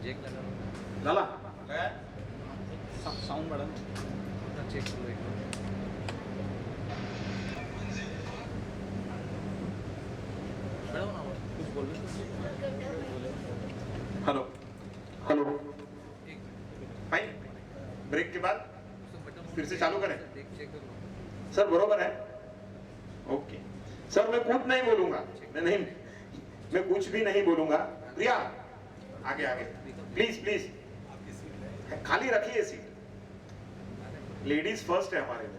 Check लगा झाला sound बढ़ा चेक करो एक बार बढ़ाओ ना कुछ बोलो हेलो हेलो एक फाइन ब्रेक के बाद फिर से चालू करें देख चेक कर लो सर बरोबर है ओके सर मैं कुछ नहीं बोलूंगा मैं कुछ भी नहीं बोलूंगा प्रिया आगे आगे प्लीज प्लीज खाली रखिए सीट लेडीज फर्स्ट है हमारे में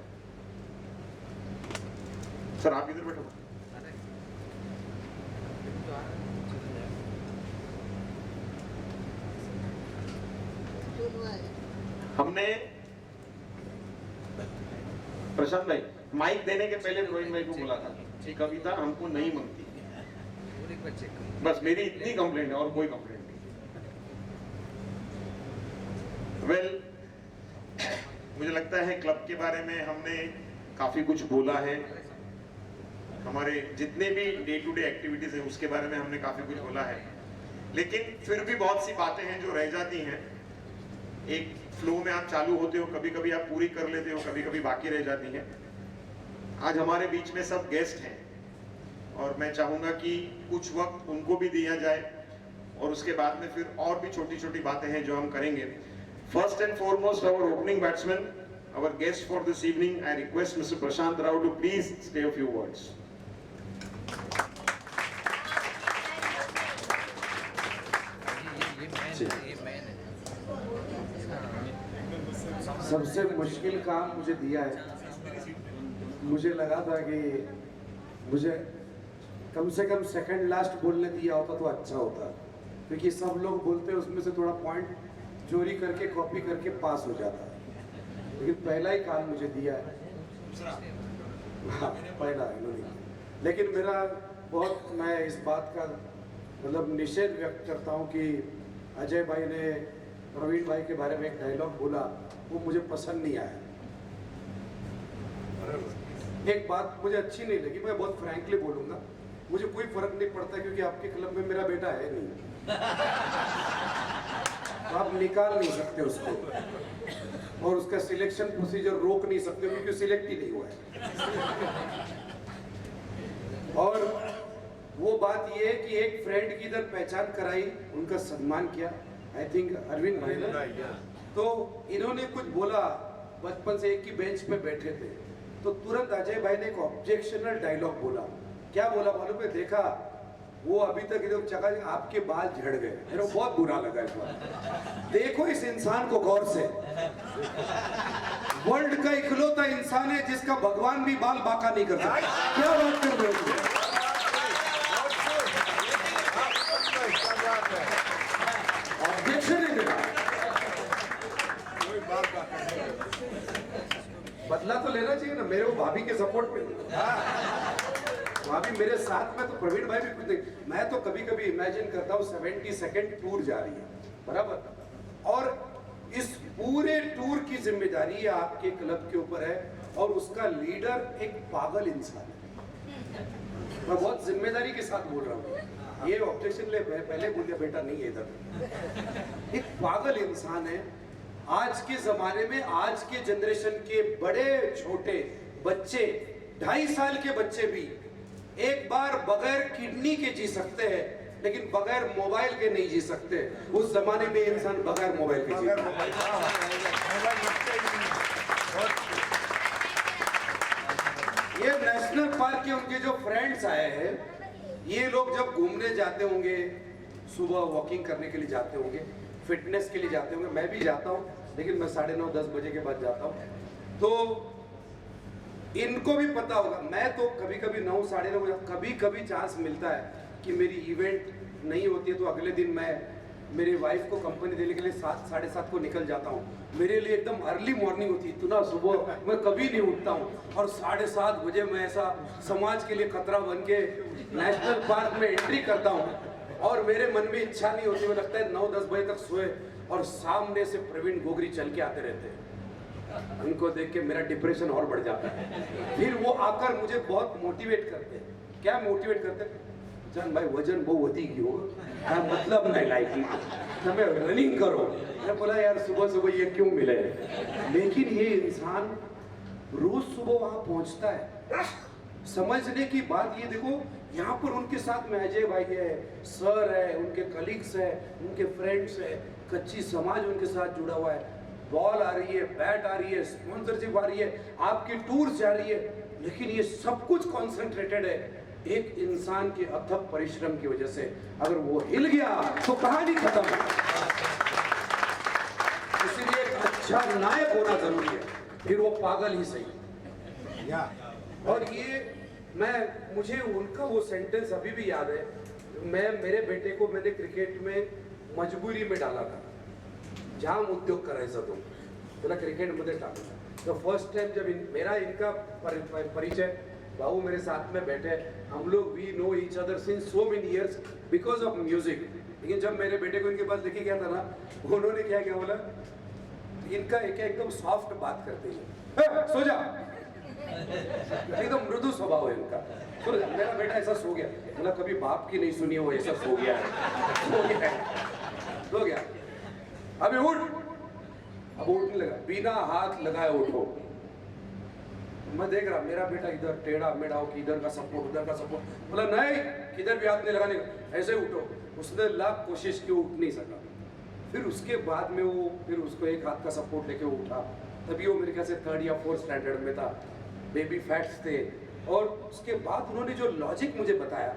सर आप इधर बैठो अरे तो आ रहा है, चल जाएगा। हमने प्रशांत भाई माइक देने के पहले रोहित भाई को बोला था कि कविता हमको नहीं मांगती और एक बार चेक करो बस मेरी इतनी कंप्लेंट है और कोई कंप्लेंट नहीं वेल मुझे लगता है क्लब के बारे में हमने काफी कुछ बोला है हमारे जितने भी डे टू डे एक्टिविटीज है उसके बारे में हमने काफी कुछ बोला है लेकिन फिर भी बहुत सी बातें हैं जो रह जाती हैं एक फ्लो में आप चालू होते हो कभी कभी आप पूरी कर लेते हो कभी कभी बाकी रह जाती हैं आज हमारे बीच में सब गेस्ट हैं और मैं चाहूंगा कि कुछ वक्त उनको भी दिया जाए और उसके बाद में फिर और भी छोटी छोटी बातें हैं जो हम करेंगे first and foremost our opening batsman our guest for this evening I request mister Prashant Rao to please say a few words ये मैन है सबसे मुश्किल काम मुझे दिया है मुझे लगा था कि मुझे कम से कम सेकंड लास्ट बोलने दिया होता तो अच्छा होता क्योंकि सब लोग बोलते हैं उसमें से थोड़ा पॉइंट चोरी करके कॉपी करके पास हो जाता लेकिन पहला ही काम मुझे दिया है हाँ पहला इन्होंने लेकिन मेरा बहुत मैं इस बात का मतलब निषेध व्यक्त करता हूँ कि अजय भाई ने प्रवीण भाई के बारे में एक डायलॉग बोला वो मुझे पसंद नहीं आया एक बात मुझे अच्छी नहीं लगी मैं बहुत फ्रैंकली बोलूंगा मुझे कोई फर्क नहीं पड़ता क्योंकि आपके क्लब में मेरा बेटा है नहीं तो आप निकाल नहीं सकते उसको और उसका सिलेक्शन प्रोसीजर रोक नहीं सकते क्योंकि सिलेक्ट ही नहीं हुआ है और वो बात ये है कि एक फ्रेंड की इधर पहचान कराई उनका सम्मान किया आई थिंक अरविंद भाई ने तो इन्होंने कुछ बोला बचपन से एक ही बेंच पे बैठे थे तो तुरंत अजय भाई ने एक ऑब्जेक्शनल डायलॉग बोला क्या बोला मालूम है देखा वो अभी तक इधर चका आपके बाल झड़ गए मेरे को बहुत बुरा लगा इस बात देखो इस इंसान को गौर से वर्ल्ड का इकलौता इंसान है जिसका भगवान भी बाल बाका नहीं कर सकता क्या बात कर रहे हो ऑब्जेक्शन है मेरा बदला तो लेना चाहिए ना मेरे को भाभी के सपोर्ट में भाभी मेरे साथ में तो प्रवीण भाई भी कुछ नहीं मैं तो कभी कभी इमेजिन करता हूँ 72nd टूर जा रही है बराबर और इस पूरे टूर की जिम्मेदारी आपके क्लब के ऊपर है और उसका लीडर एक पागल इंसान है मैं बहुत जिम्मेदारी के साथ बोल रहा हूँ ये ऑब्जेक्शन ले पहले बोल दिया बेटा नहीं है इधर एक पागल इंसान है आज के जमाने में आज के जनरेशन के बड़े छोटे बच्चे 2.5 साल के बच्चे भी एक बार बगैर किडनी के जी सकते हैं लेकिन बगैर मोबाइल के नहीं जी सकते उस जमाने में इंसान बगैर मोबाइल के जीता ये नेशनल पार्क के उनके जो फ्रेंड्स आए हैं ये लोग जब घूमने जाते होंगे सुबह वॉकिंग करने के लिए जाते होंगे फिटनेस के लिए जाते होंगे मैं भी जाता हूँ लेकिन मैं 9:30-10 बजे के बाद जाता हूँ तो इनको भी पता होगा मैं तो कभी कभी 9-9:30 बजे कभी कभी चांस मिलता है कि मेरी इवेंट नहीं होती है तो अगले दिन मैं मेरी वाइफ को कंपनी देने के लिए 7-7:30 को निकल जाता हूँ मेरे लिए एकदम अर्ली मॉर्निंग होती है इतना सुबह मैं कभी नहीं उठता हूँ और 7:30 बजे मैं ऐसा समाज के लिए खतरा बन के नेशनल पार्क में एंट्री करता हूँ और मेरे मन में इच्छा नहीं होती मुझे लगता है 9-10 बजे तक सोए और सामने से प्रवीण गोगरी चल के आते रहते हैं उनको देख के मेरा डिप्रेशन और बढ़ जाता है फिर वो आकर मुझे बहुत मोटिवेट करते हैं क्या मोटिवेट करते हैं જાન ભાઈ વજન બહુ વધી ગયું આ મતલબ નહીં લાइकी તમે रनिंग करो मैं बोला यार सुबह सुबह ये क्यों मिले लेकिन ये इंसान रोज सुबह वहां पहुंचता है समझने की बात ये देखो यहाँ पर उनके साथ में अजय भाई है सर है उनके कलीग्स है उनके फ्रेंड्स है कच्ची समाज उनके साथ जुड़ा हुआ है बॉल आ रही है बैट आ रही है स्पॉन्सरशिप आ रही है आपकी टूर जा रही है लेकिन ये सब कुछ कॉन्सेंट्रेटेड है एक इंसान के अथक परिश्रम की वजह से अगर वो हिल गया तो कहानी खत्म है इसलिए एक अच्छा नायक होना जरूरी है फिर वो पागल ही सही और ये मुझे उनका वो सेंटेंस अभी भी याद है मेरे बेटे को मैंने क्रिकेट में मजबूरी में डाला था जाम उद्योग करायचा तो त्याला क्रिकेट मध्ये टाकला तो फर्स्ट टाइम जब मेरा इनका परिचय बाबू मेरे साथ में बैठे हम लोग we know each other since so many years because of music लेकिन जब मेरे बेटे को इनके पास लेके गया था ना उन्होंने क्या क्या बोला इनका एकदम सॉफ्ट बात करते हैं सो जा एकदम मृदु स्वभाव है इनका सो जा मेरा बेटा ऐसा सो गया बोला कभी बाप की नहीं सुनी वो ऐसा सो गया सो गया अभी उठ अब उठने लगा बिना हाथ लगाए उठो मैं देख रहा मेरा बेटा इधर टेढ़ा मेढ़ा हो कि इधर का सपोर्ट बोला नहीं किधर भी हाथ नहीं लगाने का ऐसे उठो उसने लाख कोशिश की उठ नहीं सका फिर उसके बाद में वो फिर उसको एक हाथ का सपोर्ट लेके उठा तभी वो मेरे ख्याल से 3rd या 4th स्टैंडर्ड में था बेबी फैट्स थे और उसके बाद उन्होंने जो लॉजिक मुझे बताया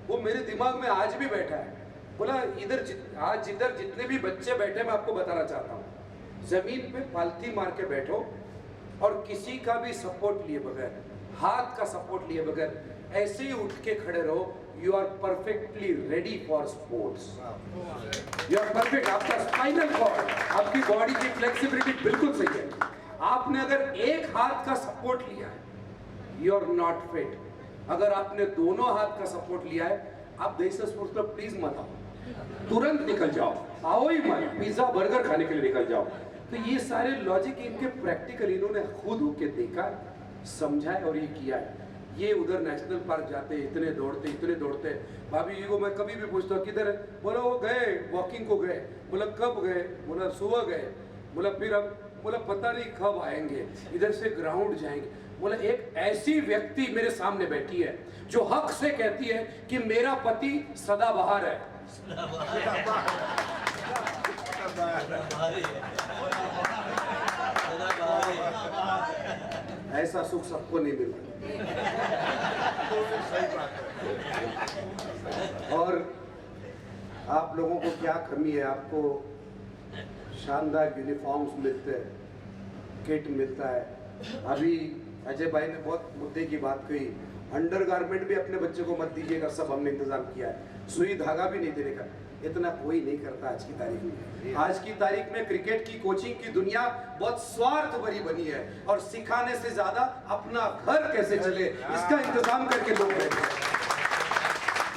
वो मेरे दिमाग में आज भी बैठा है बोला आज जिधर जितने भी बच्चे बैठे मैं आपको बताना चाहता हूँ जमीन पे पालथी मार के बैठो और किसी का भी सपोर्ट लिए बगैर हाथ का सपोर्ट लिए बगैर ऐसे ही उठ के खड़े रहो you are perfectly ready for sports you are perfect आपका स्पाइनल कॉर्ड आपकी बॉडी की फ्लेक्सिबिलिटी बिल्कुल सही है आपने अगर एक हाथ का सपोर्ट लिया है यू आर नॉट फिट अगर आपने दोनों हाथ का सपोर्ट लिया है आप देसी स्पोर्ट्स क्लब प्लीज मत आओ तुरंत निकल जाओ आओ ही मत पिज्जा बर्गर खाने के लिए निकल जाओ तो ये सारे लॉजिक इनके प्रैक्टिकल इन्होंने खुद होके देखा समझा और ये किया है ये उधर नेशनल पार्क जाते इतने दौड़ते भाभी जी को मैं कभी भी पूछता हूँ किधर है बोला वो गए वॉकिंग को गए बोला कब गए बोला सुबह गए बोला फिर अब बोला पता नहीं कब आएंगे इधर से ग्राउंड जाएंगे बोला एक ऐसी व्यक्ति मेरे सामने बैठी है जो हक से कहती है कि मेरा पति सदाबहार है ऐसा सुख सबको नहीं मिलता और आप लोगों को क्या कमी है आपको शानदार यूनिफॉर्म्स मिलते हैं किट मिलता है अभी अजय भाई ने बहुत मुद्दे की बात कही अंडरगारमेंट भी अपने बच्चे को मत दीजिएगा सब हमने इंतजाम किया है सुई धागा भी नहीं देने का इतना कोई नहीं करता आज की तारीख में आज की तारीख में क्रिकेट की कोचिंग की दुनिया बहुत स्वार्थ भरी बनी है और सिखाने से ज्यादा अपना घर कैसे चले इसका इंतजाम करके लोग बैठे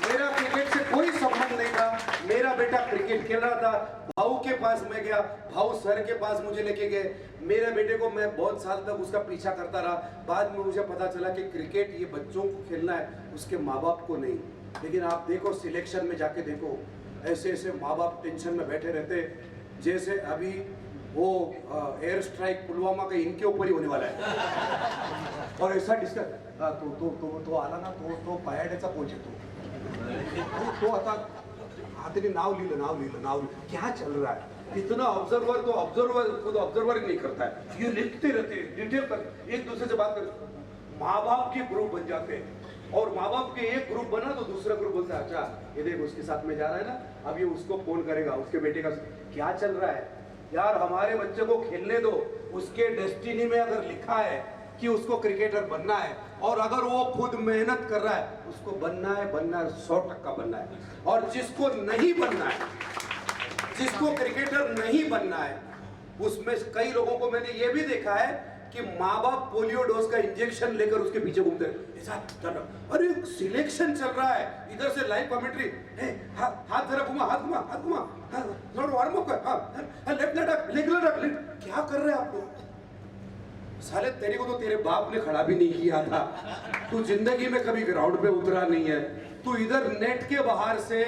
मेरा क्रिकेट से कोई संबंध नहीं था मेरा बेटा क्रिकेट खेल रहा था भाऊ के पास मैं गया भाऊ सर के पास मुझे लेके गए मेरे बेटे को मैं बहुत साल तक उसका पीछा करता रहा बाद में मुझे पता चला कि क्रिकेट ये बच्चों को खेलना है उसके माँ बाप को नहीं लेकिन आप देखो सिलेक्शन में जाके देखो ऐसे ऐसे माँ बाप टेंशन में बैठे रहते जैसे अभी वो एयर स्ट्राइक पुलवामा का इनके ऊपर ही होने वाला है और ऐसा डिस्कस तो आला ना तो पायाड्याचा कोच येतो तो आता हाथाने नाव लिहिलं क्या चल रहा है इतना ऑब्जर्वर तो ऑब्जर्वर ही नहीं करता है ये लिखते रहते डिटेल कर एक दूसरे से बात कर माँ बाप के ग्रुप बन जाते हैं और माँ बाप के एक ग्रुप बना तो दूसरा ग्रुप बोलता है अच्छा ये देख उसके साथ में जा रहा है ना अब ये उसको फोन करेगा उसके बेटे का क्या चल रहा है यार हमारे बच्चे को खेलने दो उसके डेस्टिनी में अगर लिखा है कि उसको क्रिकेटर बनना है और अगर वो खुद मेहनत कर रहा है उसको बनना है 100% बनना है और जिसको नहीं बनना है जिसको क्रिकेटर नहीं बनना है उसमें कई लोगों को मैंने ये भी देखा है कि माँ बाप पोलियो डोज का इंजेक्शन लेकर उसके पीछे घूमते हैं अरे सिलेक्शन चल रहा है इधर से लाइव कमेंट्री हाथ जरा घुमा वार्म अप कर लेफ्ट लेग क्या कर रहे हैं आप लोग साले तेरे को तो तेरे बाप ने खड़ा भी नहीं किया था तू जिंदगी में कभी ग्राउंड पे उतरा नहीं है तू इधर नेट के बाहर से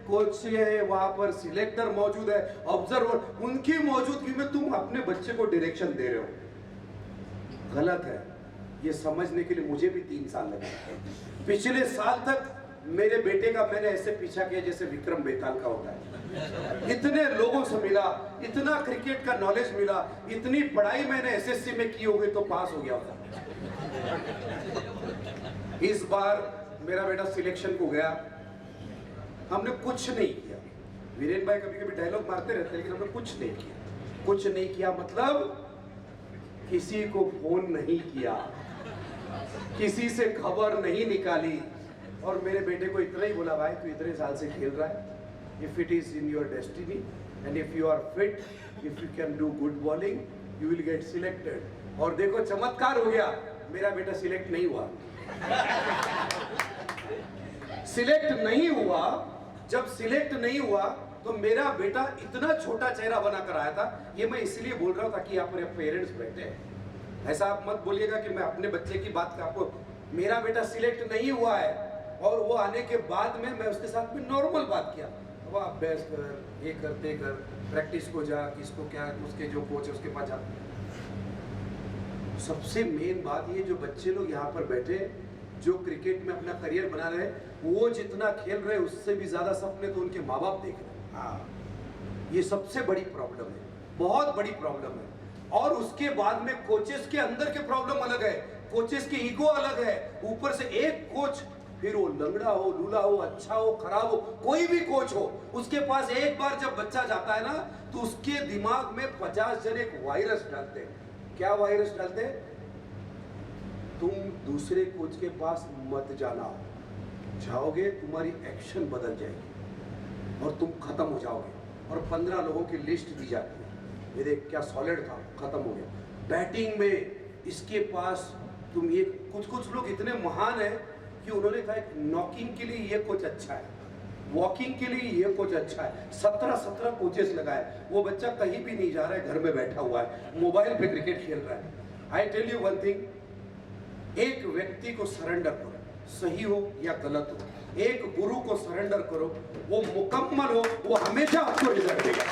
कोच है, वहां पर सिलेक्टर मौजूद है, ऑब्जर्वर, उनकी मौजूदगी में तुम अपने बच्चे को डायरेक्शन दे रहे हो। गलत है। ये समझने के लिए मुझे भी 3 साल लगे। पिछले साल तक मेरे बेटे का मैंने ऐसे पीछा किया जैसे विक्रम बेताल का होता है। इतने लोगों से मिला, इतना क्रिकेट का नॉलेज मिला, इतनी पढ़ाई मैंने एसएससी में की होगी तो पास हो गया होता। इस बार मेरा बेटा सिलेक्शन को गया, हमने कुछ नहीं किया। वीरेन भाई कभी कभी डायलॉग मारते रहते हैं, लेकिन हमने कुछ नहीं किया। कुछ नहीं किया मतलब किसी को फोन नहीं किया, किसी से खबर नहीं निकाली, और मेरे बेटे को इतना ही बोला, भाई तू इतने साल से खेल रहा है, if it is in your destiny and if you are fit, if you can do good bowling you will get selected. और देखो चमत्कार हो गया, मेरा बेटा सिलेक्ट नहीं हुआ। सिलेक्ट नहीं हुआ। जब सिलेक्ट नहीं हुआ तो मेरा बेटा इतना छोटा चेहरा बनाकर आया था। ये मैं इसलिए बोल रहा हूं ताकि यहाँ पर पेरेंट्स बैठे हैं, ऐसा आप मत बोलिएगा कि मैं अपने बच्चे की बात आपको। मेरा बेटा सिलेक्ट नहीं हुआ है और वो आने के बाद में मैं उसके साथ में नॉर्मल बात किया, वो अभ्यास कर, ये करते कर, प्रैक्टिस को जा, किसको क्या, उसके जो कोच है उसके पास जा। सबसे मेन बात ये, जो बच्चे लोग यहाँ पर बैठे जो क्रिकेट में अपना करियर बना रहे हैं, वो जितना खेल रहे हैं उससे भी ज्यादा सपने तो उनके माँ बाप देख रहे हैं। हाँ, ये सबसे बड़ी प्रॉब्लम है, बहुत बड़ी प्रॉब्लम है। और उसके बाद में कोचेस के अंदर के प्रॉब्लम अलग है, कोचेस की ईगो अलग है। ऊपर से एक कोच, फिर वो लंगड़ा हो, लूला हो, अच्छा हो, खराब हो, कोई भी कोच हो, उसके पास एक बार जब बच्चा जाता है ना तो उसके दिमाग में 50 जन एक वायरस डालते हैं। क्या वायरस डालते हैं? तुम दूसरे कोच के पास मत जाना, जाओगे तुम्हारी एक्शन बदल जाएगी और तुम खत्म हो जाओगे। और 15 लोगों की लिस्ट दी जाती है, ये देख क्या सॉलिड था, खत्म हो गया। बैटिंग में इसके पास तुम ये, कुछ लोग इतने महान हैं कि उन्होंने कहा नॉकिंग के लिए ये कोच अच्छा है, वॉकिंग के लिए ये कोच अच्छा है। 17 कोचेस लगाए, वो बच्चा कहीं भी नहीं जा रहा है, घर में बैठा हुआ है, मोबाइल पे क्रिकेट खेल रहा है। I tell you one thing, एक व्यक्ति को सरेंडर करो, सही हो या गलत हो, एक गुरु को सरेंडर करो, वो मुकम्मल हो, वो हमेशा आपको रिजल्ट देगा,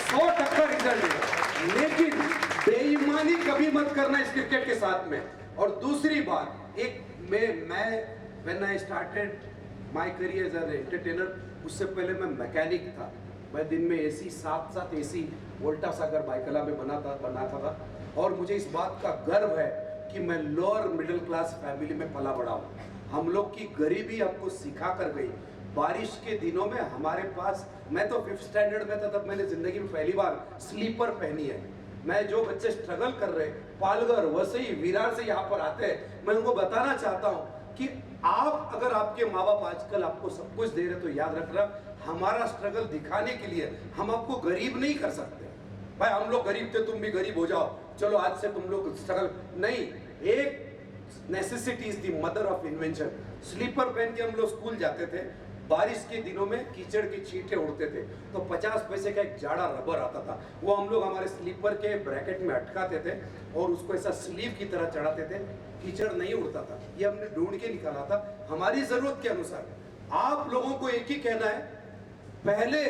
100% रिजल्ट देगा। लेकिन बेईमानी कभी मत करना इस क्रिकेट के साथ में। और दूसरी बात, एक मैं when I started my career as an entertainer, उससे पहले मैं मैकेनिक था। मैं दिन में एसी 7 एसी वोल्टा सागर बाइकला में बनाता था। और मुझे इस बात का गर्व है कि मैं लोअर मिडिल क्लास फैमिली में पला बड़ा हूँ। हम लोग की गरीबी हमको सिखा कर गई। बारिश के दिनों में हमारे पास, मैं तो 5th स्टैंडर्ड में था तब मैंने जिंदगी में पहली बार स्लीपर पहनी है। मैं जो बच्चे स्ट्रगल कर रहे, पालघर, वसई, विरार से यहाँ पर आते हैं, मैं उनको बताना चाहता हूँ कि आप, अगर आपके माँ बाप आजकल आपको सब कुछ दे रहे तो याद रखना, हमारा स्ट्रगल दिखाने के लिए हम आपको गरीब नहीं कर सकते। भाई हम लोग गरीब थे, तुम भी गरीब हो जाओ, चलो आज से तुम लोग स्ट्रगल नहीं। एक necessity is the mother of invention. Slipper पहन के हम लोग स्कूल जाते थे, बारिश के दिनों में कीचड़ की छींटे उड़ते थे, तो 50 पैसे का एक जाड़ा रबर आता था, वो हम लोग हमारे स्लीपर के ब्रैकेट में अटकाते थे और उसको ऐसा स्लीव की तरह चढ़ाते थे, कीचड़ नहीं उड़ता था। ये हमने ढूंढ के निकाला था हमारी जरूरत के अनुसार। आप लोगों को एक ही कहना है, पहले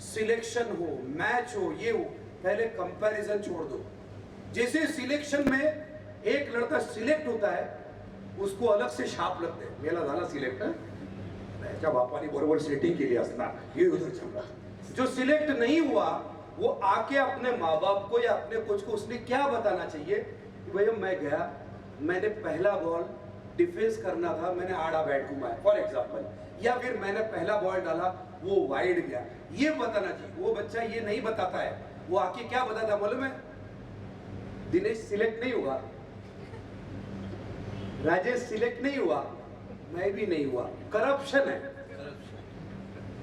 सिलेक्शन हो, मैच हो, ये हो, पहले कंपैरिजन छोड़ दो। जैसे सिलेक्शन में एक लड़का सिलेक्ट होता है, उसको अलग से छाप लगते हैं, मेला झाला सिलेक्ट है, त्याच्या बापाने बरोबर सेटिंग केली असणार, हे उधर चल रहा। जो सिलेक्ट नहीं हुआ वो आके अपने माँ बाप को या अपने कोच को उसने क्या बताना चाहिए कि भैया मैं गया, मैंने पहला बॉल डिफेंस करना था, मैंने आड़ा बैट घुमाया फॉर एग्जाम्पल, या फिर मैंने पहला बॉल डाला वो वाइड गया, ये बताना चाहिए। वो बच्चा ये नहीं बताता है, वो आके क्या बताता मालूम है? दिनेश सिलेक्ट नहीं हुआ, राजेश सिलेक्ट नहीं हुआ, मैं भी नहीं हुआ। करप्शन है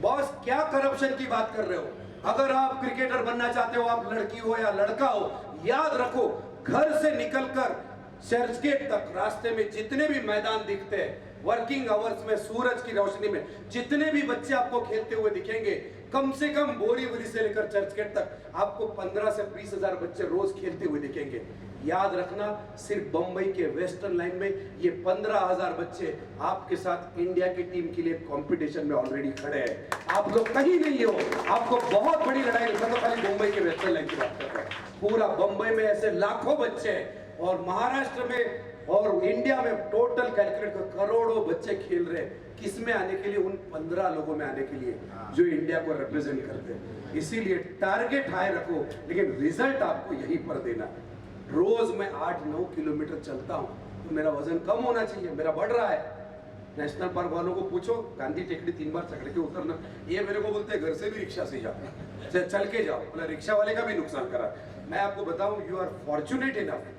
बॉस। क्या करप्शन की बात कर रहे हो? अगर आप क्रिकेटर बनना चाहते हो, आप लड़की हो या लड़का हो, याद रखो, घर से निकलकर चर्चगेट तक रास्ते में जितने भी मैदान दिखते हैं, वर्किंग आवर्स में, सूरज की रोशनी में जितने भी बच्चे आपको खेलते हुए दिखेंगे, कम से कम बोरीवली से लेकर चर्चगेट तक आपको 15 से 20 हजार बच्चे रोज खेलते हुए दिखेंगे। याद रखना, सिर्फ बंबई के वेस्टर्न लाइन में ये 15,000 बच्चे आपके साथ इंडिया की टीम के लिए कंपटीशन में ऑलरेडी खड़े हैं। आप लोग कहीं नहीं हो, आपको बहुत बड़ी लड़ाई, मैं तो खाली मुंबई के वेस्टर्न लाइन की बात कर रहा हूँ। पूरा बंबई में ऐसे लाखों बच्चे हैं और महाराष्ट्र में और इंडिया में टोटल कैलकुलेट कर करोड़ों बच्चे खेल रहे हैं। किस में आने के लिए? उन 15 लोगों में आने के लिए जो इंडिया को रिप्रेजेंट करते हैं। इसीलिए टारगेट हाई रखो, लेकिन रिजल्ट आपको यहीं पर देना। रोज मैं 8-9 किलोमीटर चलता हूँ तो मेरा वजन कम होना चाहिए, मेरा बढ़ रहा है। नेशनल पार्क वालों को पूछो, गांधी टेकड़ी 3 बार चढ़ के उतरना, ये मेरे को बोलते हैं घर से भी रिक्शा से जाओ, चल के जाओ, बोला रिक्शा वाले का भी नुकसान करा। मैं आपको बताऊं, यू आर फॉर्चुनेट इनफ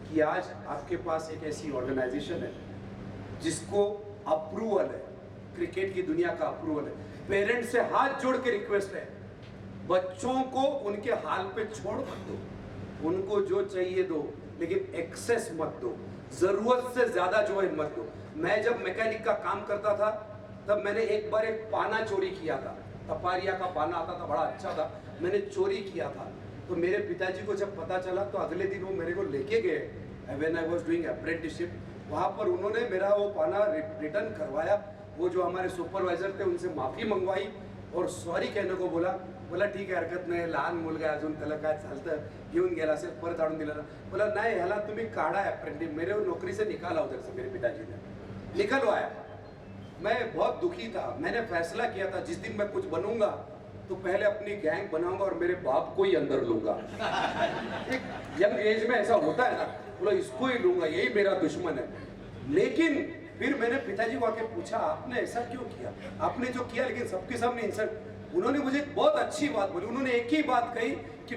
कि आज आपके पास एक ऐसी ऑर्गेनाइजेशन है जिसको अप्रूवल है, क्रिकेट की दुनिया का अप्रूवल है। पेरेंट्स से हाथ जोड़ के रिक्वेस्ट है, बच्चों को उनके हाल पे छोड़ मत दो, उनको जो चाहिए दो, लेकिन एक्सेस मत दो, जरूरत से ज्यादा जो है मत दो। मैं जब मैकेनिक का काम करता था तब मैंने एक बार एक पाना चोरी किया था, तपारिया का पाना आता था, बड़ा अच्छा था, मैंने चोरी किया था। तो मेरे पिताजी को जब पता चला तो अगले दिन वो मेरे को लेके गए when I was doing apprenticeship. वहाँ पर उन्होंने मेरा वो पाना रिटर्न करवाया। वो जो हमारे सुपरवायझर थे उनसे माफी मंगवाई और सॉरी कहने को बोला ठीक आहे, हरकत नाही, लहान मुलगा अजून त्याला काय चालतं, घेऊन गेला असेल, परत आणून दिला ना। बोला नाही, ह्याला तुम्ही काढा अप्रेंटिस, मेरे नौकरी से निकाला उधर से, मेरे पिताजी ने निकलवाया। मैं बहुत दुखी था, मैंने फैसला किया था जिस दिन मैं कुछ बनूंगा तो पहले अपनी गैंग बनाऊंगा और मेरे बाप को ही अंदर लूंगा। एक यंग एज में ऐसा होता है ना, बोला इसको ही लूंगा, यही मेरा दुश्मन है। लेकिन फिर मैंने पिताजी को आके पूछा, आपने ऐसा क्यों किया? आपने जो किया, लेकिन सबके सामने इंसल्ट। उन्होंने मुझे बहुत अच्छी बात बोली, उन्होंने एक ही बात कही कि